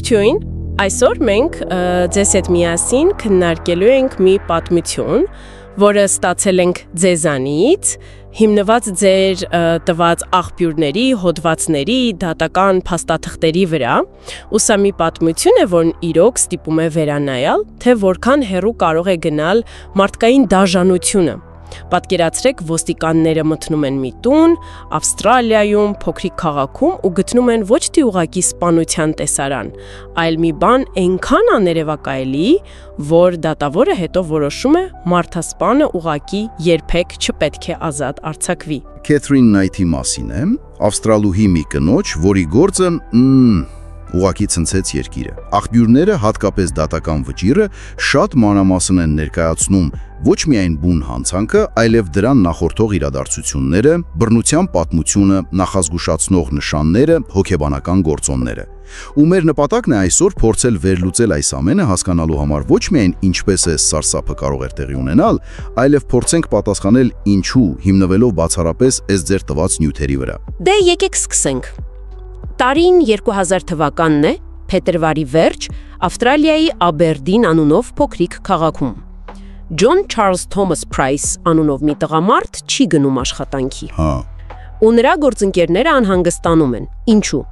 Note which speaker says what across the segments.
Speaker 1: Ողջույն, այսօր մենք ձեզ հետ միասին քննարկելու ենք մի պատմություն, որը ստացել ենք ձեզանից, հիմնված ձեր տված աղբյուրների, հոդվածների, դատական փաստաթղթերի վրա, ու սա մի պատմություն է, որն իրոք ստիպում է վերանայել, թե որքան հեռու կարող է գնալ մարդկային դաժանությունը։ Պատկերացրեք, ոստիկանները մտնում են մի տուն, Ավստրալիայում, փոքրիկ քաղաքում ու գտնում են ոչ թե ուղղակի սպանության տեսարան, այլ մի բան այնքան աներևակայելի, որ դատավորը հետո որոշում է մարդասպանը ուղղակի երբեք չպետք է ազատ արձակվի։
Speaker 2: Քեթրին Նայթի մասին է, ավստրալուհի մի կնոջ, որի գործը ուղղակի ցնցեց երկիրը։ Աղբյուրները, հատկապես դատական վճիռը, շատ մանրամասն են ներկայացնում ոչ միայն բուն հանցանքը, այլև դրան նախորդող իրադարձությունները, բռնության պատմությունը, նախազգուշացնող նշանները, հոգեբանական գործոնները։ Ու մեր նպատակն է այսօր փորձել վերլուծել այս ամենը, հասկանալու համար ոչ միայն ինչպես է սարսափը կարող էր տեղի ունենալ, այլև փորձենք պատասխանել ինչու, հիմնվելով բացառապես ըստ ձեր տված նյութերի վրա։
Speaker 1: Դե եկեք սկսենք։ Տարին 2000 թվականն է, փետրվարի վերջ, Ավստրալիայի Աբերդին անունով փոքրիկ քաղաքում։ Ջոն Չարլզ Թոմաս Փրայս անունով մի տղամարդ չի գնում աշխատանքի։ Ու նրա գործընկերները անհանգստանում են։ Ինչու՞։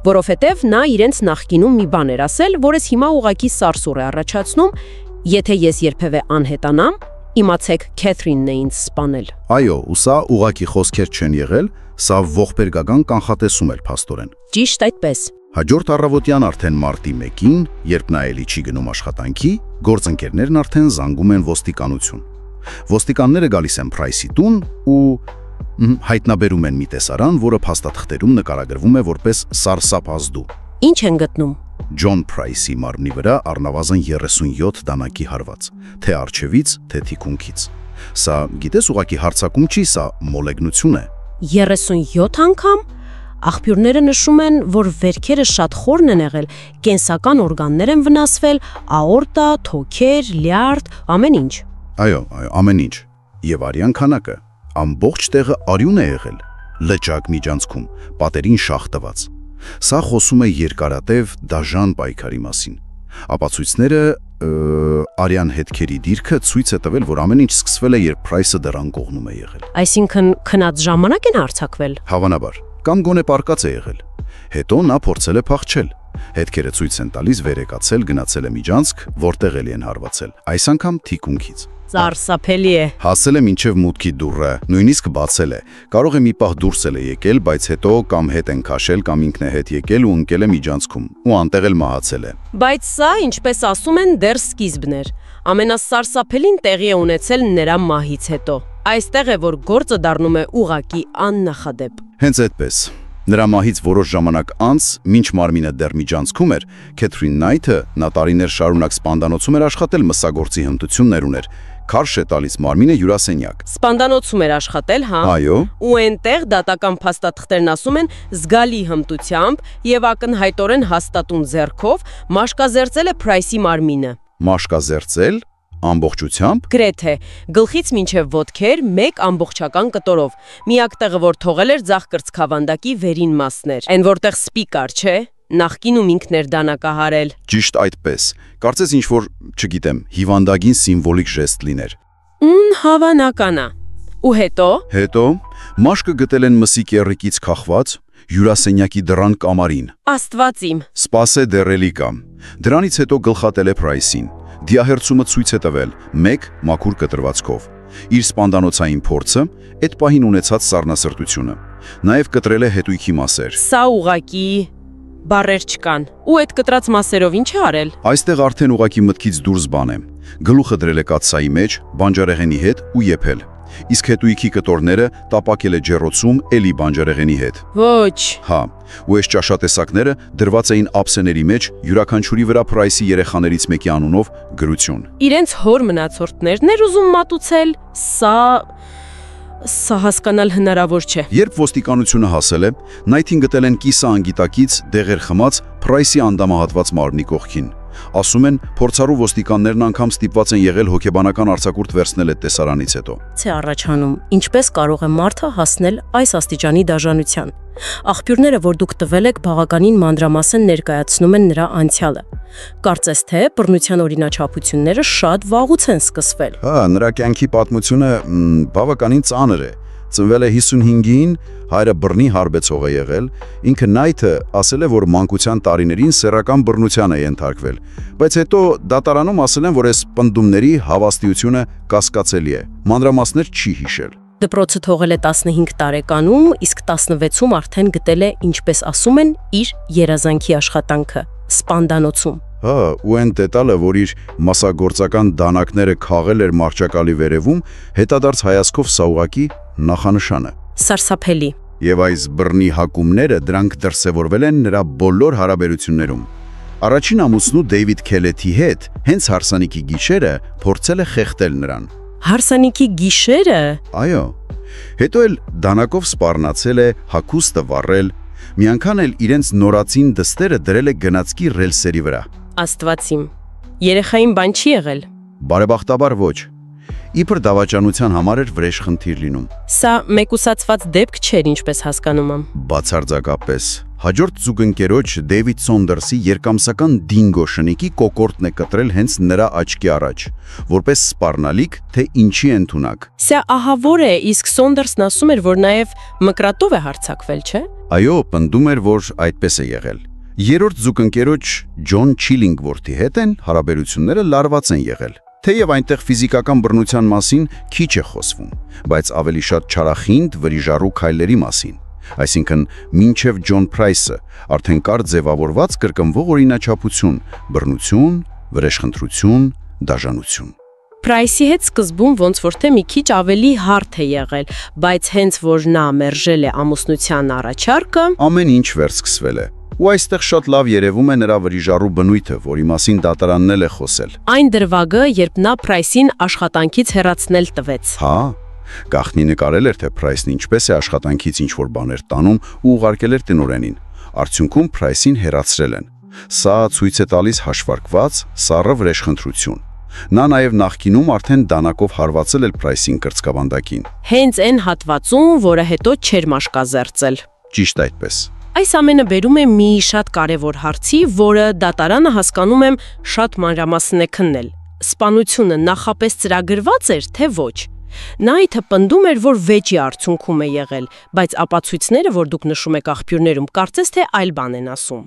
Speaker 1: Որովհետև նա իրենց նախկինում մի բան էր ասել, որից հիմա ուղղակի սարսուռ է առաջացնում, եթե ես երբևէ անհետանամ, իմացեք Քեթրինն է ինձ սպանել։
Speaker 2: Այո, ու սա ուղղակի խոսքեր չեն եղել, սա ողբերգական կանխատեսում էր փաստորեն։
Speaker 1: Ճիշտ այդպես։
Speaker 2: Հաջորդ առավոտյան արդեն մարտի 1-ին, երբ նա էլի չի գնում աշխատանքի, գործընկերներն արդեն զանգում են ոստիկանություն։ Ոստիկանները գալիս են Փրայսի տուն ու հայտնաբերում են մի տեսարան, որը փաստաթղթերում նկարագրվում է որպես սարսափազդու։
Speaker 1: Ինչ են գտնում։
Speaker 2: Ջոն Փրայսի մարմնի վրա առնվազն 37 դանակի հարված, թե առջևից, թե թիկունքից։ Սա, գիտես, ուղղակի հարձակում չի, սա մոլեգնություն է։
Speaker 1: 37 անգամ։ Աղբյուրները նշում են, որ վերքերը շատ խորն են եղել, կենսական օրգաններ են վնասվել, աորտա, թոքեր, լյարդ, ամեն ինչ։
Speaker 2: Այո, ամեն ինչ։ Եվ արյան քանակը, ամբողջ տեղը արյուն է եղել, լճակ միջանցքում, պատերին շաղ տված։ Սա խոսում է երկարատև դաժան պայքարի մասին։ Ապացույցները արյան հետքերի դիրքը ցույց է տվել, որ ամեն ինչ սկսվել է, երբ Փրայսը դեռ անկողնում է եղել։
Speaker 1: Այսինքն քնած ժամանակ են արձակվել։
Speaker 2: Հավանաբար, կամ գոնե պարկած է եղել։ Հետո նա փորձել է փախչել։ Հետքերը ցույց են տալիս վերեկացել, գնացել է Միջանցք, որտեղ էլի են հարվածել։ Այս անգամ թիկունքից։
Speaker 1: Սարսափելի է։
Speaker 2: Հասել է մինչև մուտքի դուռը, նույնիսկ բացել է։ Կարող է մի պահ դուրս էլ է եկել, բայց հետո կամ հետ են քաշել, կամ ինքն է հետ եկել ու ընկել է Միջանցքում, ու անտեղ էլ մահացել է։
Speaker 1: Բայց սա, ինչպես ասում են, դեռ սկիզբն էր։ Ամենասարսափելին տեղի է ունեցել նրա մահից հետո։ Այստեղ է, որ գործը դառնում է ուղղակի աննախադեպ։
Speaker 2: Հենց այդպես։ Նրա մահից որոշ ժամանակ անց, մինչ մարմինը դեռ Միջանցքում էր, Քեթրին Նայթը նա տարիներ շարունակ սպանդանոցում էր աշխատել, մսագործի հմտություններ ուներ, քարշ է տալիս մարմինը հյուրասենյակ։
Speaker 1: Սպանդանոցում էր աշխատել, հա։
Speaker 2: Այո։
Speaker 1: Ու այնտեղ դատական փաստաթղթերն ասում են զգալի հմտությամբ եւ ակնհայտորեն հաստատուն ձեռքով մաշկազերծել է Փրայսի մարմինը։
Speaker 2: Մաշկազերծել ամբողջությամբ։
Speaker 1: Գրեթե գլխից մինչև ոտքեր մեկ ամբողջական կտորով։ Միակ տեղը, որ թողել էր ձախ կրծքավանդակի վերին մասն էր։ Այն որտեղ սպի կար, չէ։ Նախկինում ինքն էր դանակահարել։
Speaker 2: Ճիշտ այդպես։ Կարծես ինչ-որ, չգիտեմ, հիվանդագին սիմվոլիկ ժեստ լիներ։
Speaker 1: Հավանական է։ Ու հետո
Speaker 2: մաշկը գտել են մսի կեռիկից քաղված հյուրասենյակի դռան կամարին։
Speaker 1: Աստված իմ։
Speaker 2: Սպասե դեռելի կամ։ Դրանից հետո գլխատել է Փրայսին։ Դիահերցումը ցույց է տվել մեկ մաքուր կտրվածքով։ Իր սպանդանոցային փորձը, այդ պահին ունեցած սառնասրտությունը։ Նաև կտրել է հետույքի մասեր։
Speaker 1: Սա ուղակի բառեր չկան։ Ու այդ կտրած մասերով ինչ է արել։
Speaker 2: Այստեղ արդեն ուղակի մտքից դուրս բան է։ Գլուխը դրել է կաթսայի մեջ, բանջարեղենի հետ ու եփել։ Իսկ հետույքի կտորները տապակել է ջեռոցում էլի բանջարեղենի հետ։
Speaker 1: Ոչ։
Speaker 2: Հա, ու այս ճաշատեսակները դրված էին ափսեների մեջ յուրաքանչյուրի վրա Փրայսի երեխաներից մեկի անունով գրություն։
Speaker 1: Իրենց հոր մնացորդներն էր ուզում մատուցել, սա հասկանալ հնարավոր չէ։
Speaker 2: Երբ ոստիկանությունը հասել է, Նայթին գտել են կիսը անգիտակից դեղեր խմած Փրայսի անդամահատված մարմնի կողքին։ Ասում են, փորձառու ոստիկաններն անգամ ստիպված են եղել հոգեբանական արձակուրդ վերցնել այդ տեսարանից հետո։
Speaker 1: Չէ առաջանում, ինչպես կարող է մարդը հասնել այս աստիճանի դաժանության։ Աղբյուրները, որ դուք տվել եք, բավականին մանրամասն ներկայացնում են նրա անցյալը։ Կարծես թե բռնության օրինաչափությունները շատ վաղուց են սկսվել։
Speaker 2: Հա, նրա կյանքի պատմությունը բավականին ծանր է։ Ծնվել է 55-ին, հայրը բռնի հարբեցող է եղել, ինքը Նայթը ասել է, որ մանկության տարիներին սեռական բռնության է ենթարկվել, բայց հետո դատարանում ասել են, որ այս պնդումների հավաստիությունը կասկածելի է, մանրամասներ չի հիշել։
Speaker 1: Դպրոցը թողել է 15 տարեկանում, իսկ 16-ում արդեն գտել է, ինչպես ասում են, իր երազանքի աշխատանքը՝ սպանդանոցում։
Speaker 2: Հա, ու այն դետալը, որ իր մասսագործական դանակները քաղել էր մարճակալի վերևում, հետադարձ հայացքով սա ուղղակի նախանշան է։
Speaker 1: Սարսափելի։
Speaker 2: Եվ այս բռնի հակումները դրանք դրսևորվել են նրա բոլոր հարաբերություններում։ Առաջին ամուսնու Դեյվիդ Քելեթի հետ հենց հարսանիքի գիշերը փորձել է խեղդել նրան։
Speaker 1: Հարսանիքի գիշերը։
Speaker 2: Այո։ Հետո էլ դանակով սպառնացել է, հագուստը վառել, մի անգամ էլ իրենց նորածին դստերը դրել է գնացքի ռելսերի վրա։
Speaker 1: Աստվածիմ։ Երեխային բան չի եղել։
Speaker 2: Բարեբախտաբար ոչ։ Իբր դավաճանության համար էր վրեժ խնդիր լինում։
Speaker 1: Սա մեկուսացված դեպք չէր, ինչպես հասկանում եմ։
Speaker 2: Բացարձակապես։ Հաջորդ զուգընկերոջ Դեյվիդ Սոնդերսի երկամսական դինգո շնիկի կոկորտն է կտրել հենց նրա աչքի առաջ, որպես սպառնալիք, թե ինչի ընդունակ։
Speaker 1: Սա ահավոր է, իսկ Սոնդերսն ասում էր, որ նաև մկրատով է հարձակվել, չէ՞։
Speaker 2: Այո, պնդում էր, որ այդպես է եղել։ Երրորդ զուգընկերոջ Ջոն Չիլինգվորթի հետ են հարաբերությունները լարված են եղել։ Թեև այնտեղ ֆիզիկական բռնության մասին քիչ է խոսվում, բայց ավելի շատ չարախինդ վրիժառու քայլերի մասին։ Այսինքն, մինչև Ջոն Փրայսը արդեն կար ձևավորված կրկնվող օրինաչափություն՝ բռնություն, վրեժխնդրություն, դաժանություն։
Speaker 1: Փրայսի հետ սկզբում ոնց որ թե մի քիչ ավելի հարթ է եղել, բայց հենց որ նա մերժել է ամուսնության առաջարկը,
Speaker 2: ամեն ինչ վերսկսվել է։ Ու այստեղ շատ լավ երևում է նրա վրիժառու բնույթը, որի մասին դատարանն էլ է խոսել։
Speaker 1: Այն դրվագը, երբ նա Փրայսին աշխատանքից հեռացնել տվեց։
Speaker 2: Հա, գաղտնի նկարել էր, թե Փրայսն ինչպես է աշխատանքից ինչ-որ բաներ տանում ու ուղարկել էր տնօրենին։ Արդյունքում Փրայսին հեռացրել են։ Սա ցույց է տալիս հաշվարկված, սառը վրեժխնդրություն։ Նա նաև նախկինում արդեն դանակով հարվածել էր Փրայսին կրծքավանդակին։
Speaker 1: Հենց այն հատվածում, որը հետո չէր մաշկազերծել։
Speaker 2: Ճիշտ այդպես։
Speaker 1: Այս ամենը բերում է մի շատ կարևոր հարցի, որը դատարանը հասկանում եմ շատ մանրամասն է քննել։ Սպանությունը նախապես ծրագրված էր, թե ոչ։ Նայթը պնդում էր, որ վեճի արդյունքում է եղել, բայց ապացույցները, որ դուք նշում եք աղբյուրներում, կարծես թե այլ բան են ասում։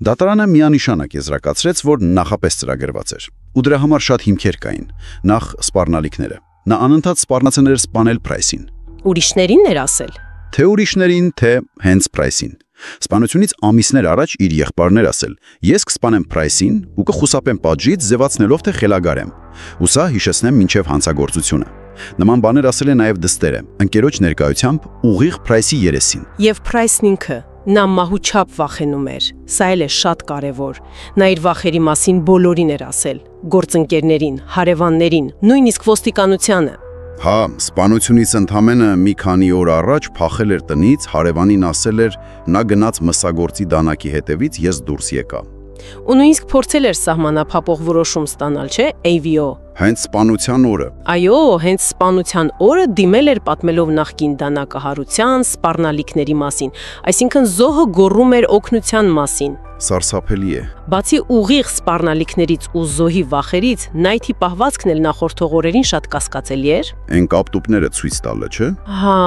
Speaker 2: Դատարանը միանշանակ եզրակացրեց, որ նախապես ծրագրված էր։ Ու դրա համար շատ հիմքեր կային։ Նախ սպառնալիքները։ Նա անընդհատ սպառնացել էր սպանել Փրայսին։
Speaker 1: Ուրիշներին էր ասել։
Speaker 2: Թե ուրիշներին, թե հենց Փրայսին։ Սպանությունից ամիսներ առաջ իր եղբայրն էր ասել. «Ես կսպանեմ Փրայսին ու կխուսափեմ պատժից, ձևացնելով թե խելագար եմ»։ Ու սա հիշեցնեմ մինչև հանցագործությունը։ Նման բաներ ասել է նաև դստերը, ընկերոջ ներկայությամբ ուղիղ Փրայսի երեսին։
Speaker 1: Եվ Փրայսն ինքը, նա մահուչափ վախենում էր։ Սա էլ է շատ կարևոր։ Նա իր վախերի մասին բոլորին էր ասել՝ գործընկերներին, հարևաններին, նույնիսկ ոստիկանությանը։
Speaker 2: Հա, սպանությունից ընդամենը մի քանի օր առաջ փախել էր տնից, հարևանին ասել էր, նա գնաց մսագործի դանակի հետևից, ես դուրս եկա։
Speaker 1: Ու նույնիսկ փորձել էր սահմանափակող որոշում ստանալ, չէ՞, AVO։
Speaker 2: Հենց սպանության օրը։
Speaker 1: Այո, հենց սպանության օրը դիմել էր պատմելով նախկին դանակահարության, սպառնալիքների մասին, այսինքն զոհը գոռում էր օգնության մասին։
Speaker 2: Սարսափելի է։
Speaker 1: Բացի ուղիղ սպառնալիքներից ու զոհի վախերից, Նայթի պահվածքն էլ նախորդող օրերին շատ կասկածելի էր։
Speaker 2: Այն կապտուկները ցույց տալը, չէ՞։
Speaker 1: Հա։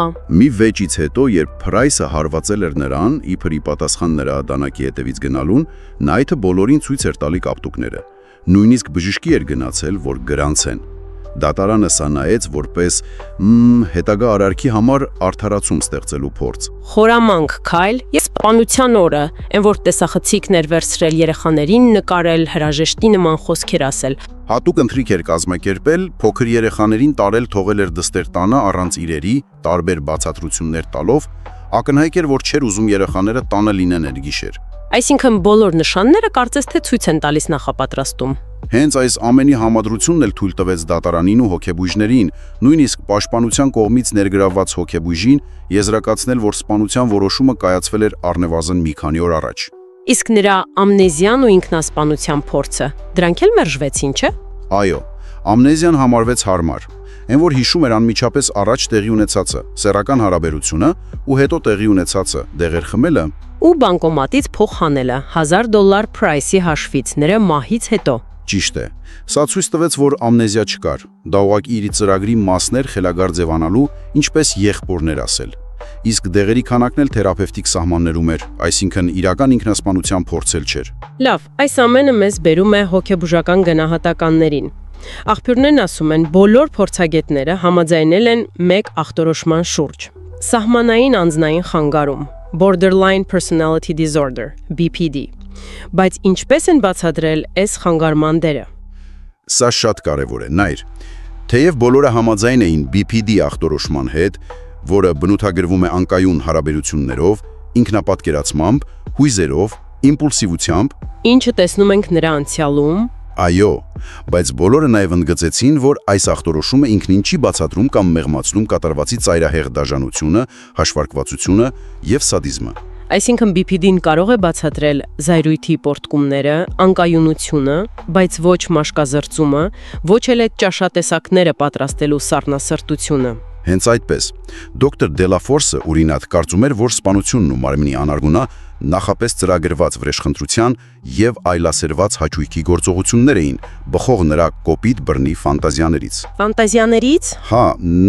Speaker 2: Մի վեճից հետո, երբ Փրայսը հարվածել էր նրան, իբր ի պատասխան նրա դանակի հետևից գնալուն, Նայթը բոլորին ցույց էր տալի կապտուկները։ Նույնիսկ բժշկի էր գնացել, որ գրանցեն։ Դատարանը սա նայեց որպես հետագա արարքի համար արդարացում ստեղծելու փորձ։
Speaker 1: Խորամանկ քայլ եւ սպանության օրը, այն որ տեսախցիկն էր վերցրել երեխաներին, նկարել, հրաժեշտի նման խոսքեր ասել։
Speaker 2: Հատուկ ընթրիք էր կազմակերպել, փոքր երեխաներին տարել թողել էր դստեր տանը առանց իրերի, տարբեր բացատրություններ տալով, ակնհայտ էր, որ չէր ուզում երեխաները տանը լինեն այդ գիշեր։
Speaker 1: Այսինքն բոլոր նշանները կարծես թե ցույց են տալիս նախապատրաստում։
Speaker 2: Հենց այս ամենի համադրությունն էլ թույլ տվեց դատարանին ու հոգեբույժներին, նույնիսկ պաշտպանության կողմից ներգրավված հոգեբույժին եզրակացնել, որ սպանության որոշումը կայացվել էր առնվազն մի քանի օր առաջ։
Speaker 1: Իսկ նրա ամնեզիան ու ինքնասպանության փորձը, դրանք էլ մերժվեցին, չէ՞։
Speaker 2: Այո, ամնեզիան համարվեց հարմար, այն որ հիշում էր անմիջապես առաջ տեղի ունեցածը, սեռական հարաբերությունը ու հետո տեղի ունեցածը, դեղեր խմելը
Speaker 1: ու բանկոմատից փող հանելը $1000 Price-ի հաշվից նրա մահից հետո։
Speaker 2: Ճիշտ է։ Սա ցույց տվեց, որ ամնեզիա չկար։ Դա ուղղակի իր ծրագրի մասներ խելագար ձևանալու, ինչպես եղբորներ ասել։ Իսկ դեղերի քանակն էլ թերապևտիկ սահմաններում էր, այսինքն իրական ինքնասպանության փորձել չէր։
Speaker 1: Լավ, այս ամենը մեզ բերում է հոգեբուժական գնահատականներին։ Աղբյուրներն ասում են, բոլոր փորձագետները համաձայնել են մեկ ախտորոշման շուրջ։ Սահմանային անձնային խանգարում, Borderline Personality Disorder, BPD։ Բայց ինչպես են բացատրել այս խանգարման դերը։
Speaker 2: Սա շատ կարևոր է, նայր։ Թեև բոլորը համաձայն էին BPD ախտորոշման հետ, որը բնութագրվում է անկայուն հարաբերություններով, ինքնապատկերացմամբ, հույզերով, իմպուլսիվությամբ,
Speaker 1: ինչը տեսնում ենք նրա անցյալում։
Speaker 2: Այո, բայց բոլորը նաև ընդգծեցին, որ այս ախտորոշումը ինքնին չի բացատրում կամ մեղմացնում կատարվածի ծայրահեղ դաժանությունը, հաշվարկվածությունը եւ սադիզմը։
Speaker 1: Այսինքն BPD-ն կարող է բացատրել զայրույթի պոռթկումները, անկայունությունը, բայց ոչ մաշկազրծումը, ոչ էլ այդ ճաշատեսակները պատրաստելու սառնասրտությունը։
Speaker 2: Հենց այդպես, դոկտոր Դելաֆորսը օրինակ կարծում էր, որ սպանությունն ու մարմնի անարգունը նախապես ծրագրված վրեժխնդրության եւ այլասերված հաճույքի գործողություններ էին, բխող նրա կոպիտ բռնի ֆանտազիաներից։
Speaker 1: Ֆանտազիաներից։
Speaker 2: Հա,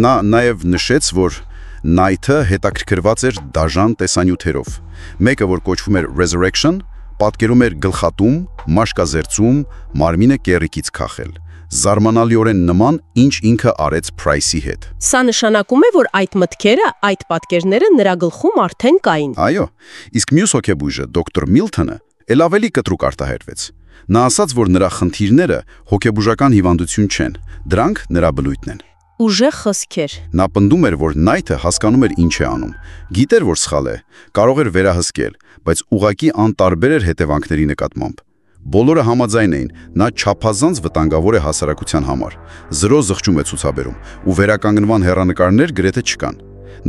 Speaker 2: նա նաեւ նշեց, որ Նայթը հետաքրքրված էր դաժան տեսանյութերով։ Մեկը, որ կոչվում էր Resurrection, պատկերում էր գլխատում, մաշկազերծում, մարմինը կեռիկից քախել։ Զարմանալիորեն նման, ինչ ինքը արեց Price-ի հետ։
Speaker 1: Սա նշանակում է, որ այդ մտքերը, այդ պատկերները նրա գլխում արդեն կային։
Speaker 2: Այո, իսկ մյուս հոգեբույժը դոկտոր Միլթոնը էլ ավելի կտրուկ արտահայտվեց։ Նա ասաց, որ նրա խնդիրները հոգեբուժական հիվանդություն չեն, դրանք նրա բնույթն են։
Speaker 1: Ուժեղ խոսքեր։
Speaker 2: Նա պնդում էր, որ Նայթը հասկանում էր ինչ է անում։ Գիտեր, որ սխալ է, կարող էր վերահսկել, բայց ուղղակի անտարբեր էր հետևանքների նկատմամբ։ Բոլորը համաձայն էին, նա չափազանց վտանգավոր է հասարակության համար։ Զրո զղջում է ցուցաբերում, ու վերականգնման հեռանկարներ գրեթե չկան։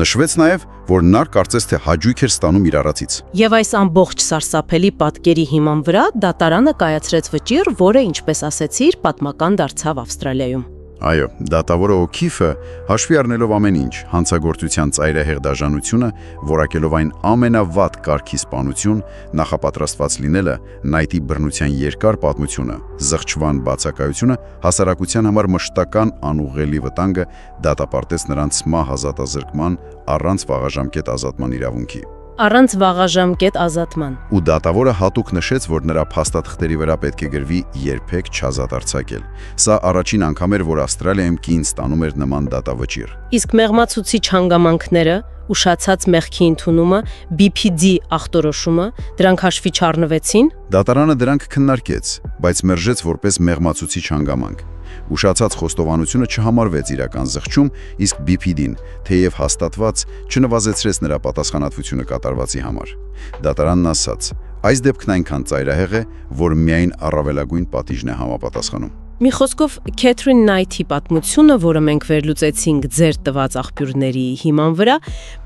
Speaker 2: Նշվեց նաև, որ նա կարծես թե հաճույք էր ստանում իր արածից։
Speaker 1: Եվ այս ամբողջ սարսափելի պատկերի հիման վրա դատարանը կայացրեց վճիռ, որը, ինչպես ասեցիր, պատմական դարձավ Ավստրալիայում։
Speaker 2: Այո, դատավորը Օքիֆը, հաշվի առնելով ամեն ինչ, հանցագործության ծայրահեղ դաժանությունը, որակելով այն ամենավատ կարգի սպանություն, նախապատրաստված լինելը, Նայթի բռնության երկար պատմությունը, զղջման բացակայությունը, հասարակության համար մշտական անուղղելի վտանգը դատապարտեց նրանց մահ ազատազրկման առանց վաղաժամկետ ազատման իրավունքի։
Speaker 1: Առանց վաղաժամկետ ազատման։
Speaker 2: Ու դատավորը հատուկ նշեց, որ նրա փաստաթղթերի վրա պետք է գրվի երբեք չազատ արձակել։ Սա առաջին անգամ էր, որ Ավստրալիայում կին ստանում էր նման դատավճիռ։
Speaker 1: Իսկ մեղմացուցիչ հանգամանքները, ուշացած մեղքի ընդունումը, BPD ախտորոշումը, դրանք հաշվի չառնվեցին։
Speaker 2: Դատարանը դրանք քննարկեց, բայց մերժեց որպես մեղմացուցիչ հանգամանք։ Ուշացած խոստովանությունը չհամարվեց իրական զղջում, իսկ BPD-ն, թեև հաստատված, չնվազեցրեց նրա պատասխանատվությունը կատարվածի համար։ Դատարանն ասաց. այս դեպքն այնքան ծայրահեղ է, որ միայն առավելագույն պատիժն է համապատասխանում։
Speaker 1: Մի խոսքով Քեթրին Նայթի պատմությունը, որը մենք վերլուծեցինք ձեր տված աղբյուրների հիման վրա,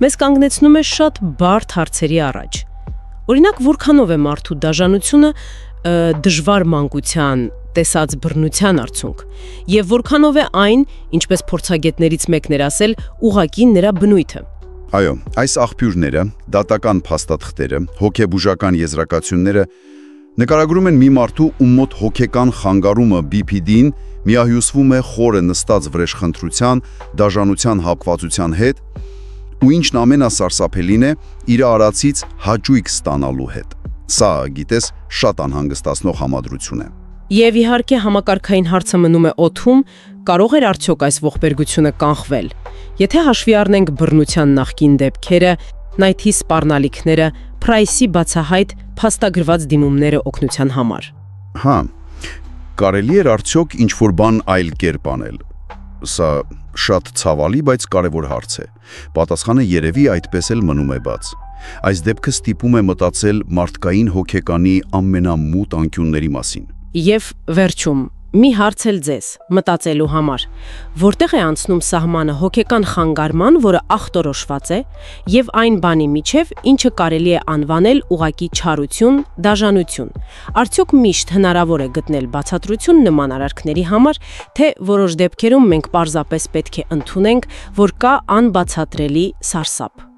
Speaker 1: մեզ կանգնեցնում է շատ բարդ հարցերի առաջ։ Օրինակ, որքանով է մարդու դաժանությունը դժվար մանկության տեսած բռնության արդյունք, եւ որքանով է այն, ինչպես փորձագետներից մեկն էր ասել, ուղղակի նրա բնույթը։
Speaker 2: Այո, այս աղբյուրները, դատական փաստաթղթերը, հոգեբուժական եզրակացությունները նկարագրում են մի մարդու, ում մոտ հոգեկան խանգարումը BPD-ն միահյուսվում է խորը նստած վրեժխնդրության, դաժանության հապվածության հետ, ու ինչն ամենասարսափելին է, իր արածից հաճույք ստանալու հետ։ Սա, գիտես, շատ անհանգստացնող համադրություն է։
Speaker 1: Եվ իհարկե համակարգային հարցը մնում է օդում, կարող էր արդյոք այս ողբերգությունը կանխվել։ Եթե հաշվի առնենք բռնության նախկին դեպքերը, Նայթի սպառնալիքները, Price-ի բացահայտ փաստագրված դիմումները օգնության համար։
Speaker 2: Հա, կարելի էր արդյոք ինչ-որ բան այլ կերպ անել։ Սա շատ ցավալի, բայց կարևոր հարց է։ Պատասխանը երևի այդպես էլ մնում է բաց։ Այս դեպքը ստիպում է մտածել մարդկային հոգեկանի ամենամութ անկյունների մասին։
Speaker 1: Եվ վերջում, Մի հարց էլ ձեզ, մտածելու համար, որտեղ է անցնում սահմանը հոգեկան խանգարման, որը ախտորոշված է, եւ այն բանի միջև, ինչը կարելի է անվանել ուղակի չարություն, դաժանություն։ Արդյոք միշտ հնարավոր է գտնել բացատրություն նման արարքների համար, թե որոշ դեպքերում մենք պարզապես պետք է ընդունենք, որ կա անբացատրելի սարսափ։